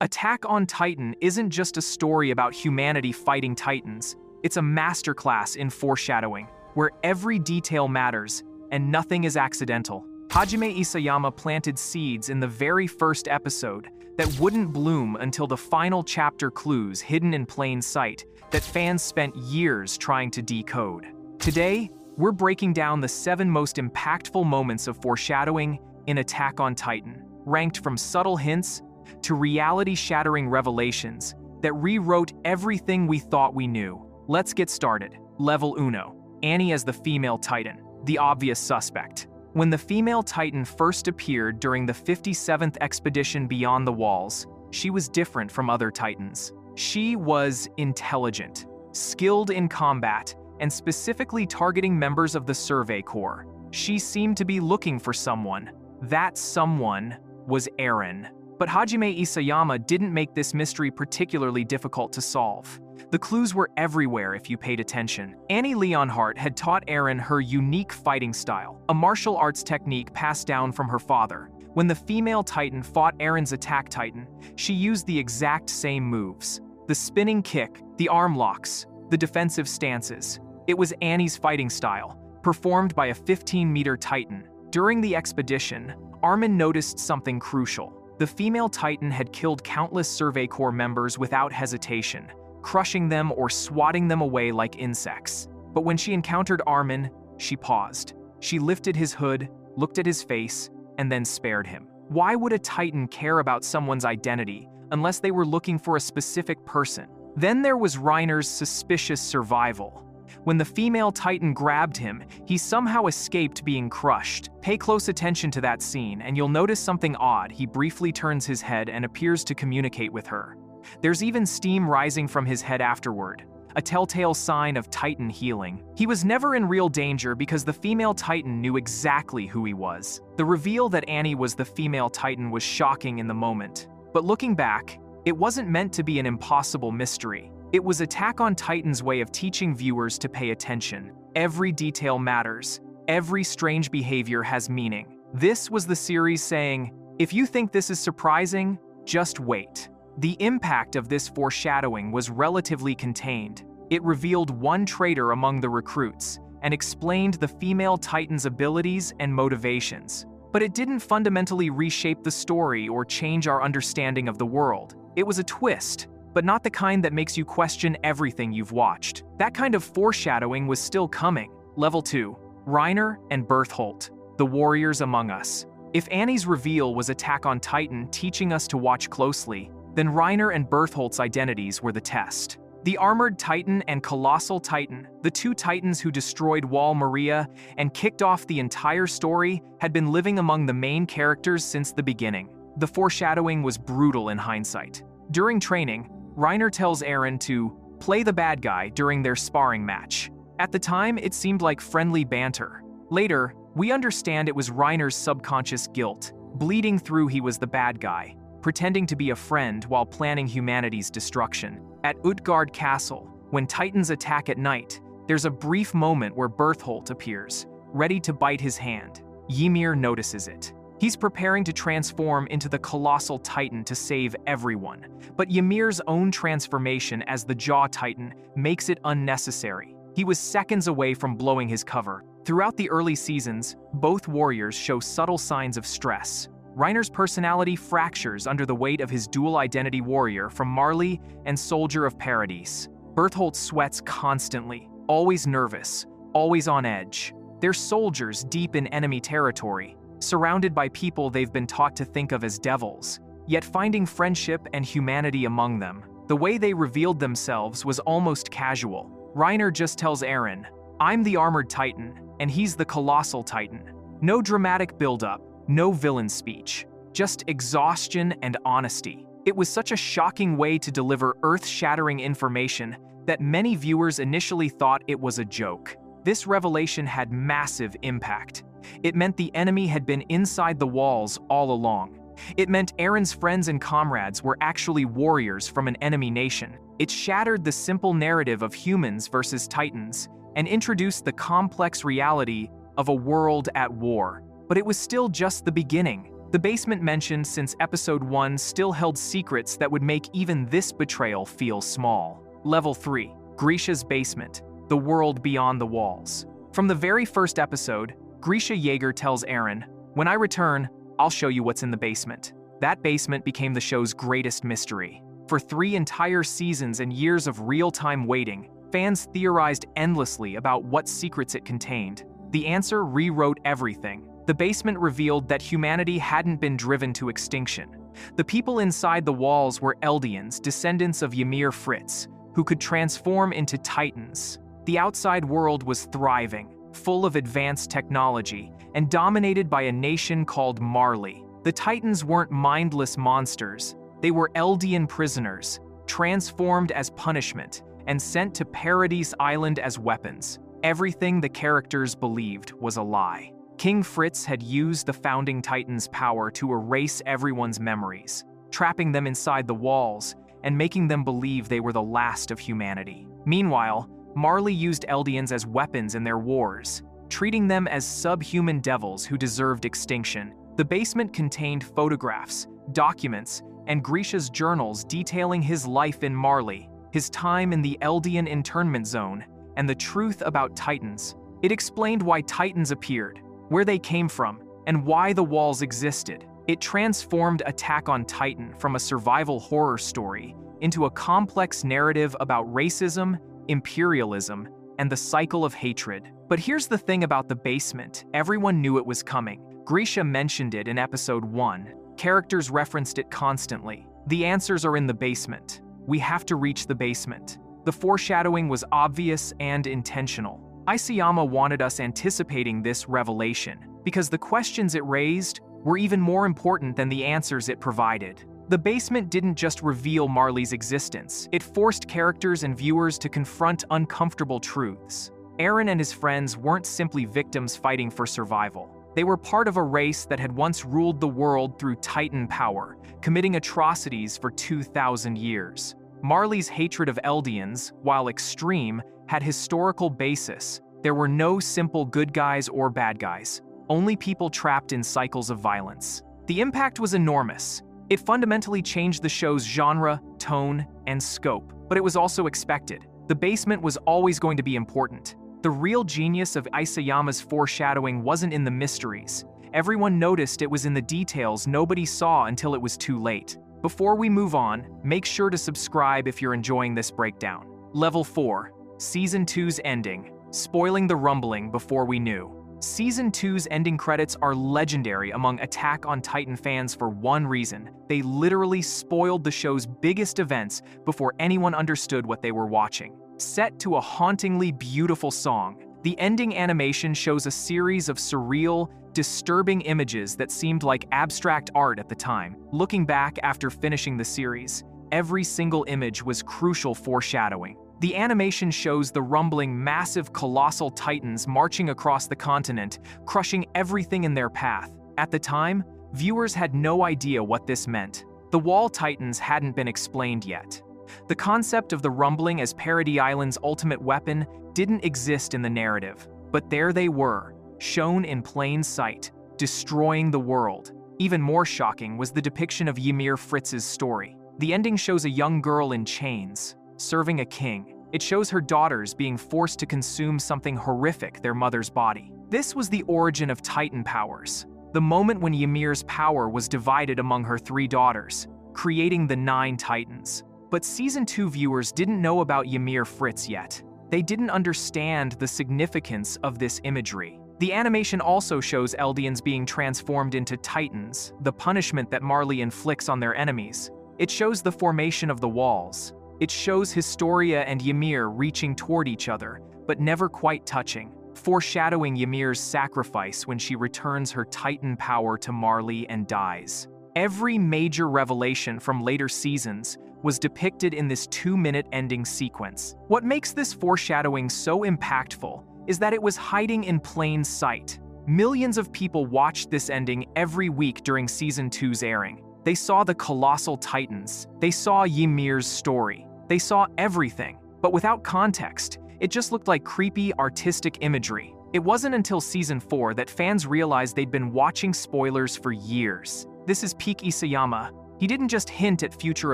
Attack on Titan isn't just a story about humanity fighting titans, it's a masterclass in foreshadowing, where every detail matters and nothing is accidental. Hajime Isayama planted seeds in the very first episode that wouldn't bloom until the final chapter, clues hidden in plain sight that fans spent years trying to decode. Today, we're breaking down the 7 most impactful moments of foreshadowing in Attack on Titan, ranked from subtle hints to reality-shattering revelations that rewrote everything we thought we knew. Let's get started. Level Uno. Annie as the female Titan, the obvious suspect. When the female Titan first appeared during the 57th expedition Beyond the Walls, she was different from other Titans. She was intelligent, skilled in combat, and specifically targeting members of the Survey Corps. She seemed to be looking for someone. That someone was Eren. But Hajime Isayama didn't make this mystery particularly difficult to solve. The clues were everywhere if you paid attention. Annie Leonhardt had taught Eren her unique fighting style, a martial arts technique passed down from her father. When the female Titan fought Eren's attack Titan, she used the exact same moves. The spinning kick, the arm locks, the defensive stances. It was Annie's fighting style, performed by a 15-meter Titan. During the expedition, Armin noticed something crucial. The female Titan had killed countless Survey Corps members without hesitation, crushing them or swatting them away like insects. But when she encountered Armin, she paused. She lifted his hood, looked at his face, and then spared him. Why would a Titan care about someone's identity unless they were looking for a specific person? Then there was Reiner's suspicious survival. When the female Titan grabbed him, he somehow escaped being crushed. Pay close attention to that scene, and you'll notice something odd. He briefly turns his head and appears to communicate with her. There's even steam rising from his head afterward, a telltale sign of Titan healing. He was never in real danger because the female Titan knew exactly who he was. The reveal that Annie was the female Titan was shocking in the moment. But looking back, it wasn't meant to be an impossible mystery. It was Attack on Titan's way of teaching viewers to pay attention. Every detail matters. Every strange behavior has meaning. This was the series saying, if you think this is surprising, just wait. The impact of this foreshadowing was relatively contained. It revealed one traitor among the recruits and explained the female Titan's abilities and motivations. But it didn't fundamentally reshape the story or change our understanding of the world. It was a twist, but not the kind that makes you question everything you've watched. That kind of foreshadowing was still coming. Level 2. Reiner and Bertholdt, the warriors among us. If Annie's reveal was Attack on Titan teaching us to watch closely, then Reiner and Bertholdt's identities were the test. The Armored Titan and Colossal Titan, the 2 Titans who destroyed Wall Maria and kicked off the entire story, had been living among the main characters since the beginning. The foreshadowing was brutal in hindsight. During training, Reiner tells Eren to play the bad guy during their sparring match. At the time, it seemed like friendly banter. Later, we understand it was Reiner's subconscious guilt, bleeding through he was the bad guy, pretending to be a friend while planning humanity's destruction. At Utgard Castle, when Titans attack at night, there's a brief moment where Bertholdt appears, ready to bite his hand. Ymir notices it. He's preparing to transform into the Colossal Titan to save everyone, but Ymir's own transformation as the Jaw Titan makes it unnecessary. He was seconds away from blowing his cover. Throughout the early seasons, both warriors show subtle signs of stress. Reiner's personality fractures under the weight of his dual-identity warrior from Marley and Soldier of Paradise. Bertholdt sweats constantly, always nervous, always on edge. They're soldiers deep in enemy territory, surrounded by people they've been taught to think of as devils, yet finding friendship and humanity among them. The way they revealed themselves was almost casual. Reiner just tells Eren, "I'm the Armored Titan, and he's the Colossal Titan." No dramatic build-up, no villain speech, just exhaustion and honesty. It was such a shocking way to deliver earth-shattering information that many viewers initially thought it was a joke. This revelation had massive impact. It meant the enemy had been inside the walls all along. It meant Eren's friends and comrades were actually warriors from an enemy nation. It shattered the simple narrative of humans versus Titans and introduced the complex reality of a world at war. But it was still just the beginning. The basement mentioned since episode 1 still held secrets that would make even this betrayal feel small. Level 3. Grisha's basement, the world beyond the walls. From the very first episode, Grisha Yeager tells Eren, "When I return, I'll show you what's in the basement." That basement became the show's greatest mystery. For 3 entire seasons and years of real-time waiting, fans theorized endlessly about what secrets it contained. The answer rewrote everything. The basement revealed that humanity hadn't been driven to extinction. The people inside the walls were Eldians, descendants of Ymir Fritz, who could transform into Titans. The outside world was thriving, full of advanced technology, and dominated by a nation called Marley. The Titans weren't mindless monsters. They were Eldian prisoners, transformed as punishment, and sent to Paradise Island as weapons. Everything the characters believed was a lie. King Fritz had used the founding Titans' power to erase everyone's memories, trapping them inside the walls and making them believe they were the last of humanity. Meanwhile, Marley used Eldians as weapons in their wars, treating them as subhuman devils who deserved extinction. The basement contained photographs, documents, and Grisha's journals detailing his life in Marley, his time in the Eldian internment zone, and the truth about Titans. It explained why Titans appeared, where they came from, and why the walls existed. It transformed Attack on Titan from a survival horror story into a complex narrative about racism, imperialism, and the cycle of hatred. But here's the thing about the basement: everyone knew it was coming. Grisha mentioned it in episode 1. Characters referenced it constantly. The answers are in the basement. We have to reach the basement. The foreshadowing was obvious and intentional. Isayama wanted us anticipating this revelation, because the questions it raised were even more important than the answers it provided. The basement didn't just reveal Marley's existence, it forced characters and viewers to confront uncomfortable truths. Eren and his friends weren't simply victims fighting for survival. They were part of a race that had once ruled the world through Titan power, committing atrocities for 2,000 years. Marley's hatred of Eldians, while extreme, had historical basis. There were no simple good guys or bad guys, only people trapped in cycles of violence. The impact was enormous. It fundamentally changed the show's genre, tone, and scope, but it was also expected. The basement was always going to be important. The real genius of Isayama's foreshadowing wasn't in the mysteries. Everyone noticed it was in the details nobody saw until it was too late. Before we move on, make sure to subscribe if you're enjoying this breakdown. Level 4. Season 2's ending, spoiling the rumbling before we knew. Season 2's ending credits are legendary among Attack on Titan fans for one reason: they literally spoiled the show's biggest events before anyone understood what they were watching. Set to a hauntingly beautiful song, the ending animation shows a series of surreal, disturbing images that seemed like abstract art at the time. Looking back after finishing the series, every single image was crucial foreshadowing. The animation shows the rumbling, massive, colossal titans marching across the continent, crushing everything in their path. At the time, viewers had no idea what this meant. The wall titans hadn't been explained yet. The concept of the rumbling as Paradise Island's ultimate weapon didn't exist in the narrative, but there they were, shown in plain sight, destroying the world. Even more shocking was the depiction of Ymir Fritz's story. The ending shows a young girl in chains, serving a king. It shows her daughters being forced to consume something horrific, their mother's body. This was the origin of Titan powers, the moment when Ymir's power was divided among her 3 daughters, creating the 9 Titans. But Season 2 viewers didn't know about Ymir Fritz yet. They didn't understand the significance of this imagery. The animation also shows Eldians being transformed into Titans, the punishment that Marley inflicts on their enemies. It shows the formation of the walls. It shows Historia and Ymir reaching toward each other, but never quite touching, foreshadowing Ymir's sacrifice when she returns her Titan power to Marley and dies. Every major revelation from later seasons was depicted in this 2-minute ending sequence. What makes this foreshadowing so impactful is that it was hiding in plain sight. Millions of people watched this ending every week during Season 2's airing. They saw the colossal titans. They saw Ymir's story. They saw everything, but without context. It just looked like creepy, artistic imagery. It wasn't until Season 4 that fans realized they'd been watching spoilers for years. This is peak Isayama. He didn't just hint at future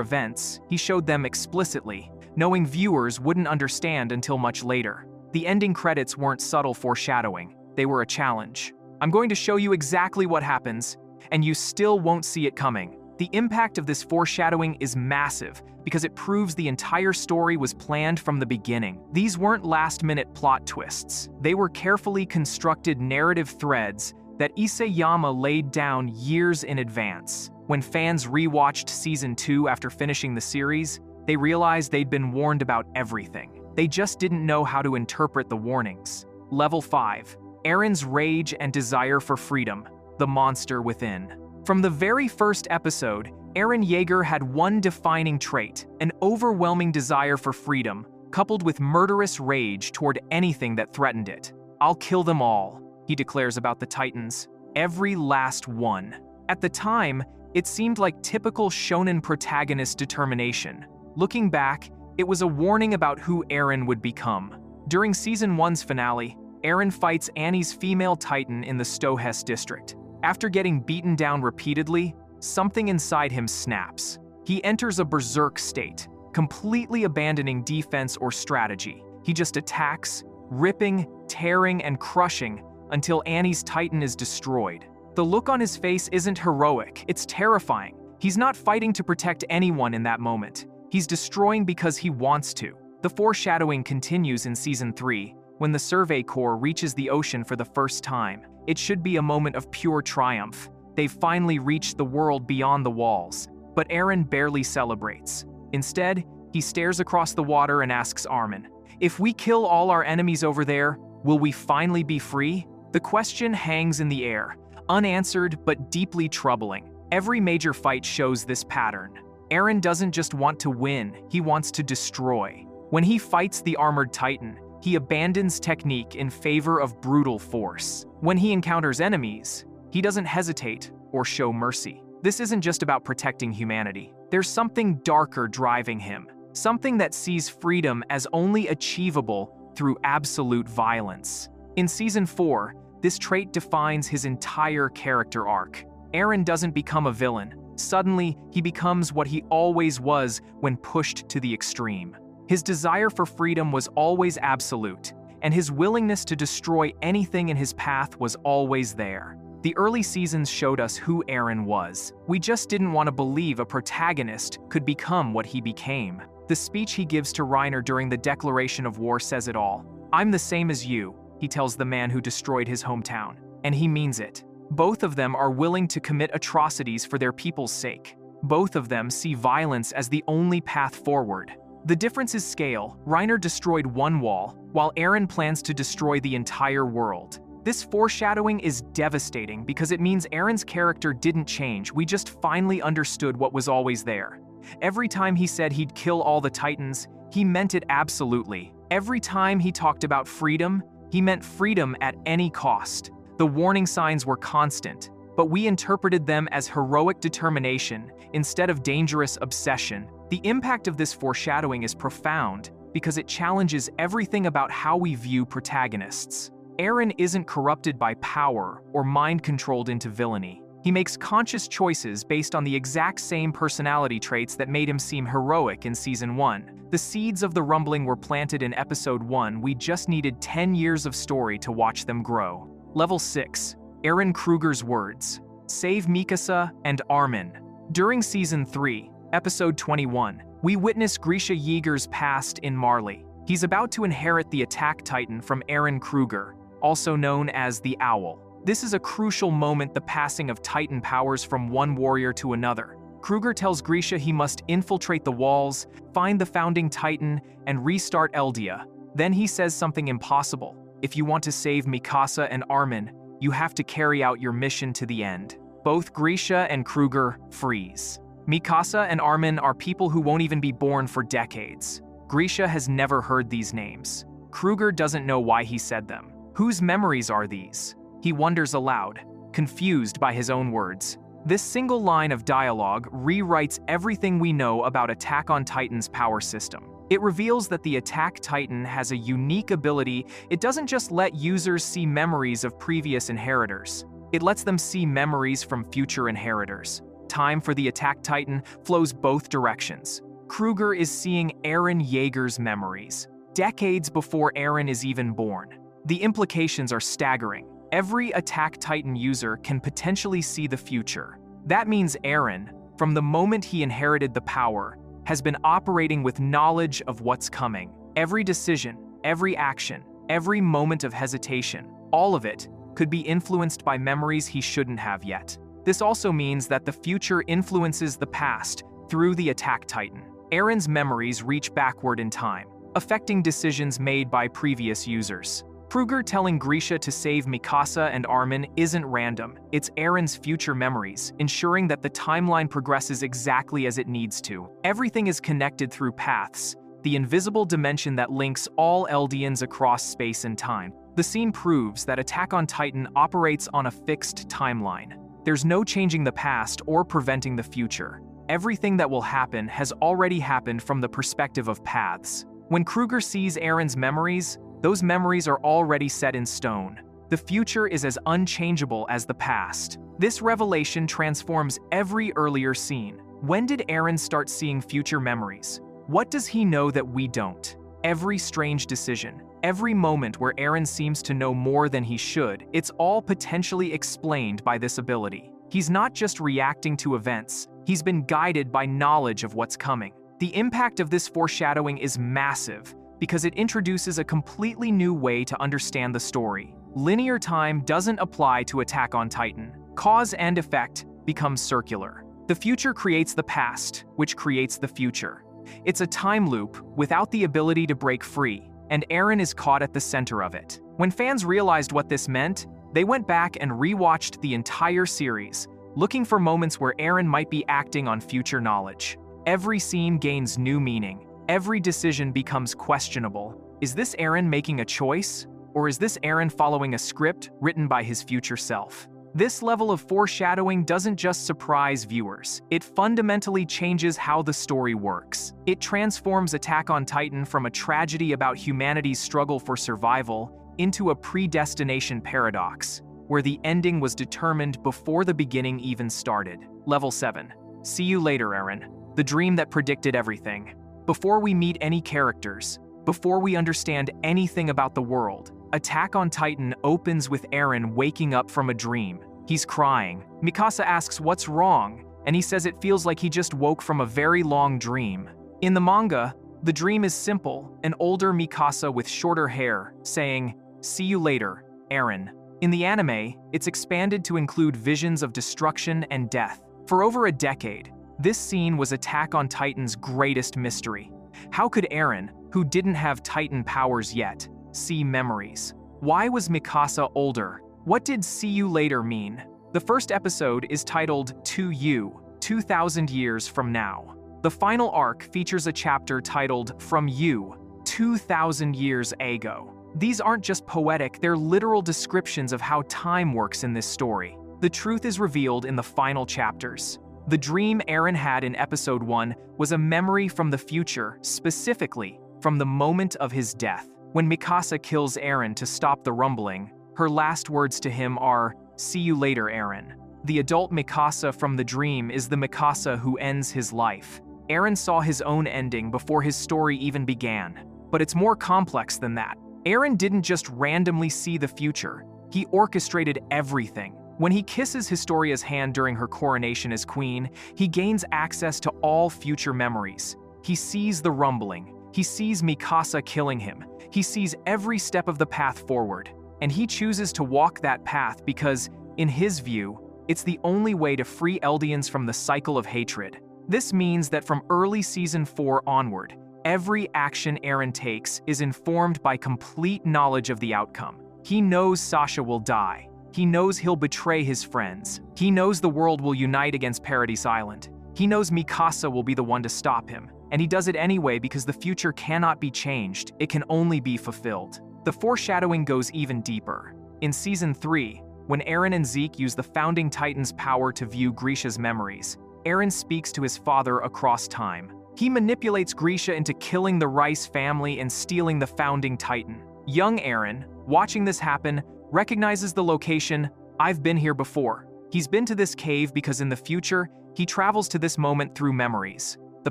events, he showed them explicitly, knowing viewers wouldn't understand until much later. The ending credits weren't subtle foreshadowing, they were a challenge. I'm going to show you exactly what happens, and you still won't see it coming. The impact of this foreshadowing is massive because it proves the entire story was planned from the beginning. These weren't last-minute plot twists. They were carefully constructed narrative threads that Isayama laid down years in advance. When fans rewatched Season 2 after finishing the series, they realized they'd been warned about everything. They just didn't know how to interpret the warnings. Level 5. Eren's rage and desire for freedom, the monster within. From the very first episode, Eren Yeager had one defining trait, an overwhelming desire for freedom, coupled with murderous rage toward anything that threatened it. "I'll kill them all," he declares about the Titans. Every last one. At the time, it seemed like typical shonen protagonist determination. Looking back, it was a warning about who Eren would become. During Season 1's finale, Eren fights Annie's female Titan in the Stohess district. After getting beaten down repeatedly, something inside him snaps. He enters a berserk state, completely abandoning defense or strategy. He just attacks, ripping, tearing, and crushing until Annie's Titan is destroyed. The look on his face isn't heroic, it's terrifying. He's not fighting to protect anyone in that moment. He's destroying because he wants to. The foreshadowing continues in Season 3, when the Survey Corps reaches the ocean for the first time. It should be a moment of pure triumph. They've finally reached the world beyond the walls. But Eren barely celebrates. Instead, he stares across the water and asks Armin, "If we kill all our enemies over there, will we finally be free?" The question hangs in the air, unanswered but deeply troubling. Every major fight shows this pattern. Eren doesn't just want to win, he wants to destroy. When he fights the armored Titan, he abandons technique in favor of brutal force. When he encounters enemies, he doesn't hesitate or show mercy. This isn't just about protecting humanity. There's something darker driving him, something that sees freedom as only achievable through absolute violence. In Season 4, this trait defines his entire character arc. Eren doesn't become a villain. Suddenly, he becomes what he always was when pushed to the extreme. His desire for freedom was always absolute, and his willingness to destroy anything in his path was always there. The early seasons showed us who Eren was. We just didn't want to believe a protagonist could become what he became. The speech he gives to Reiner during the declaration of war says it all. "I'm the same as you," he tells the man who destroyed his hometown, and he means it. Both of them are willing to commit atrocities for their people's sake. Both of them see violence as the only path forward. The difference is scale. Reiner destroyed one wall, while Eren plans to destroy the entire world. This foreshadowing is devastating because it means Eren's character didn't change, we just finally understood what was always there. Every time he said he'd kill all the Titans, he meant it absolutely. Every time he talked about freedom, he meant freedom at any cost. The warning signs were constant, but we interpreted them as heroic determination instead of dangerous obsession. The impact of this foreshadowing is profound because it challenges everything about how we view protagonists. Eren isn't corrupted by power or mind-controlled into villainy. He makes conscious choices based on the exact same personality traits that made him seem heroic in Season 1. The seeds of the rumbling were planted in Episode 1, we just needed 10 years of story to watch them grow. Level 6. Eren Kruger's words. Save Mikasa and Armin. During Season 3, Episode 21, we witness Grisha Yeager's past in Marley. He's about to inherit the Attack Titan from Eren Kruger, also known as the Owl. This is a crucial moment, the passing of Titan powers from one warrior to another. Kruger tells Grisha he must infiltrate the walls, find the founding Titan, and restart Eldia. Then he says something impossible. If you want to save Mikasa and Armin, you have to carry out your mission to the end. Both Grisha and Kruger freeze. Mikasa and Armin are people who won't even be born for decades. Grisha has never heard these names. Kruger doesn't know why he said them. Whose memories are these? He wonders aloud, confused by his own words. This single line of dialogue rewrites everything we know about Attack on Titan's power system. It reveals that the Attack Titan has a unique ability. It doesn't just let users see memories of previous inheritors. It lets them see memories from future inheritors. Time for the Attack Titan flows both directions. Kruger is seeing Eren Yeager's memories, decades before Eren is even born. The implications are staggering. Every Attack Titan user can potentially see the future. That means Eren, from the moment he inherited the power, has been operating with knowledge of what's coming. Every decision, every action, every moment of hesitation, all of it could be influenced by memories he shouldn't have yet. This also means that the future influences the past through the Attack Titan. Eren's memories reach backward in time, affecting decisions made by previous users. Kruger telling Grisha to save Mikasa and Armin isn't random. It's Eren's future memories, ensuring that the timeline progresses exactly as it needs to. Everything is connected through paths, the invisible dimension that links all Eldians across space and time. The scene proves that Attack on Titan operates on a fixed timeline. There's no changing the past or preventing the future. Everything that will happen has already happened from the perspective of paths. When Kruger sees Eren's memories, those memories are already set in stone. The future is as unchangeable as the past. This revelation transforms every earlier scene. When did Eren start seeing future memories? What does he know that we don't? Every strange decision, every moment where Eren seems to know more than he should, it's all potentially explained by this ability. He's not just reacting to events, he's been guided by knowledge of what's coming. The impact of this foreshadowing is massive because it introduces a completely new way to understand the story. Linear time doesn't apply to Attack on Titan. Cause and effect becomes circular. The future creates the past, which creates the future. It's a time loop without the ability to break free, and Eren is caught at the center of it. When fans realized what this meant, they went back and rewatched the entire series, looking for moments where Eren might be acting on future knowledge. Every scene gains new meaning. Every decision becomes questionable. Is this Eren making a choice? Or is this Eren following a script written by his future self? This level of foreshadowing doesn't just surprise viewers. It fundamentally changes how the story works. It transforms Attack on Titan from a tragedy about humanity's struggle for survival into a predestination paradox, where the ending was determined before the beginning even started. Level 7. See you later, Eren. The dream that predicted everything. Before we meet any characters, before we understand anything about the world, Attack on Titan opens with Eren waking up from a dream. He's crying. Mikasa asks what's wrong, and he says it feels like he just woke from a very long dream. In the manga, the dream is simple, an older Mikasa with shorter hair, saying, "See you later, Eren." In the anime, it's expanded to include visions of destruction and death. For over a decade, this scene was Attack on Titan's greatest mystery. How could Eren, who didn't have Titan powers yet, see memories? Why was Mikasa older? What did "see you later" mean? The first episode is titled "To You, 2,000 Years From Now." The final arc features a chapter titled "From You, 2,000 Years Ago." These aren't just poetic, they're literal descriptions of how time works in this story. The truth is revealed in the final chapters. The dream Eren had in episode 1 was a memory from the future, specifically from the moment of his death. When Mikasa kills Eren to stop the rumbling, her last words to him are, "See you later, Eren." The adult Mikasa from the dream is the Mikasa who ends his life. Eren saw his own ending before his story even began. But it's more complex than that. Eren didn't just randomly see the future, he orchestrated everything. When he kisses Historia's hand during her coronation as queen, he gains access to all future memories. He sees the rumbling, he sees Mikasa killing him, he sees every step of the path forward, and he chooses to walk that path because, in his view, it's the only way to free Eldians from the cycle of hatred. This means that from early Season 4 onward, every action Eren takes is informed by complete knowledge of the outcome. He knows Sasha will die. He knows he'll betray his friends. He knows the world will unite against Paradise Island. He knows Mikasa will be the one to stop him. And he does it anyway because the future cannot be changed. It can only be fulfilled. The foreshadowing goes even deeper. In Season 3, when Eren and Zeke use the Founding Titan's power to view Grisha's memories, Eren speaks to his father across time. He manipulates Grisha into killing the Rice family and stealing the founding Titan. Young Eren, watching this happen, recognizes the location. I've been here before. He's been to this cave because in the future, he travels to this moment through memories. The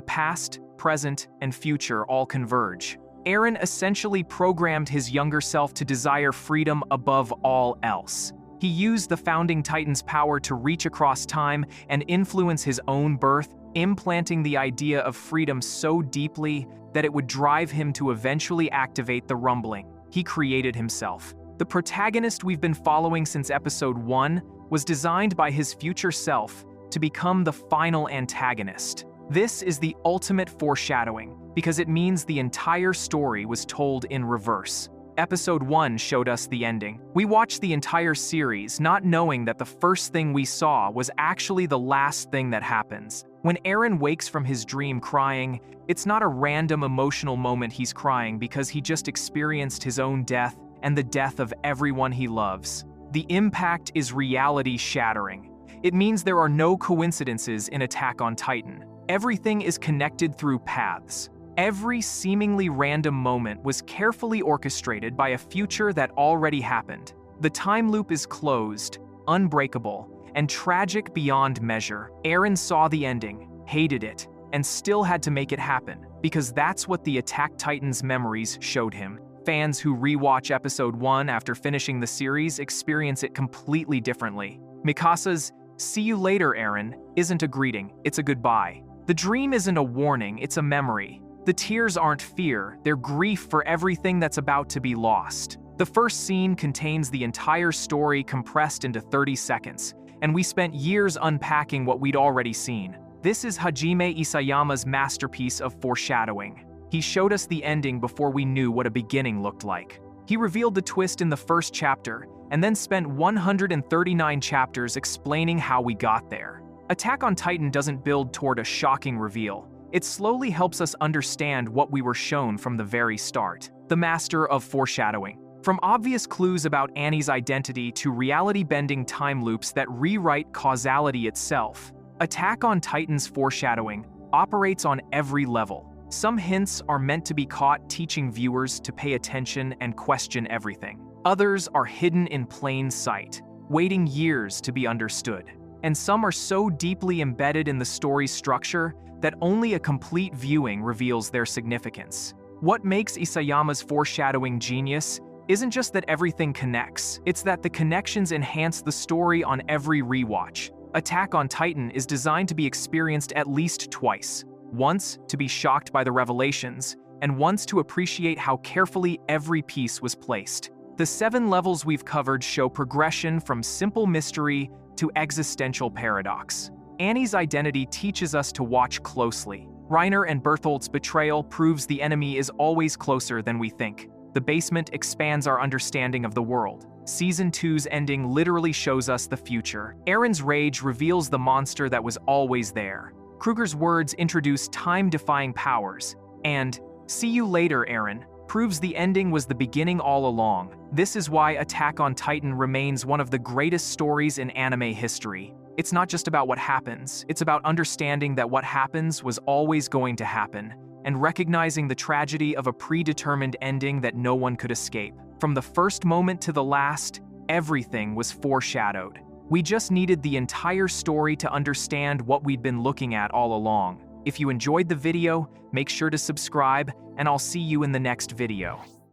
past, present, and future all converge. Eren essentially programmed his younger self to desire freedom above all else. He used the founding Titan's power to reach across time and influence his own birth, implanting the idea of freedom so deeply that it would drive him to eventually activate the rumbling he created himself. The protagonist we've been following since episode 1 was designed by his future self to become the final antagonist. This is the ultimate foreshadowing because it means the entire story was told in reverse. Episode 1 showed us the ending. We watched the entire series not knowing that the first thing we saw was actually the last thing that happens. When Eren wakes from his dream crying, it's not a random emotional moment he's crying because he just experienced his own death and the death of everyone he loves. The impact is reality-shattering. It means there are no coincidences in Attack on Titan. Everything is connected through paths. Every seemingly random moment was carefully orchestrated by a future that already happened. The time loop is closed, unbreakable, and tragic beyond measure. Eren saw the ending, hated it, and still had to make it happen, because that's what the Attack Titan's memories showed him. Fans who rewatch episode 1 after finishing the series experience it completely differently. Mikasa's "See you later, Eren" isn't a greeting, it's a goodbye. The dream isn't a warning, it's a memory. The tears aren't fear, they're grief for everything that's about to be lost. The first scene contains the entire story compressed into 30 seconds, and we spent years unpacking what we'd already seen. This is Hajime Isayama's masterpiece of foreshadowing. He showed us the ending before we knew what a beginning looked like. He revealed the twist in the first chapter, and then spent 139 chapters explaining how we got there. Attack on Titan doesn't build toward a shocking reveal. It slowly helps us understand what we were shown from the very start. The master of foreshadowing. From obvious clues about Annie's identity to reality-bending time loops that rewrite causality itself, Attack on Titan's foreshadowing operates on every level. Some hints are meant to be caught, teaching viewers to pay attention and question everything. Others are hidden in plain sight, waiting years to be understood. And some are so deeply embedded in the story's structure that only a complete viewing reveals their significance. What makes Isayama's foreshadowing genius isn't just that everything connects, it's that the connections enhance the story on every rewatch. Attack on Titan is designed to be experienced at least twice. Once to be shocked by the revelations, and once to appreciate how carefully every piece was placed. The 7 levels we've covered show progression from simple mystery to existential paradox. Annie's identity teaches us to watch closely. Reiner and Bertholdt's betrayal proves the enemy is always closer than we think. The basement expands our understanding of the world. Season 2's ending literally shows us the future. Eren's rage reveals the monster that was always there. Kruger's words introduce time-defying powers. And "See you later, Eren" proves the ending was the beginning all along. This is why Attack on Titan remains one of the greatest stories in anime history. It's not just about what happens, it's about understanding that what happens was always going to happen, and recognizing the tragedy of a predetermined ending that no one could escape. From the first moment to the last, everything was foreshadowed. We just needed the entire story to understand what we'd been looking at all along. If you enjoyed the video, make sure to subscribe, and I'll see you in the next video.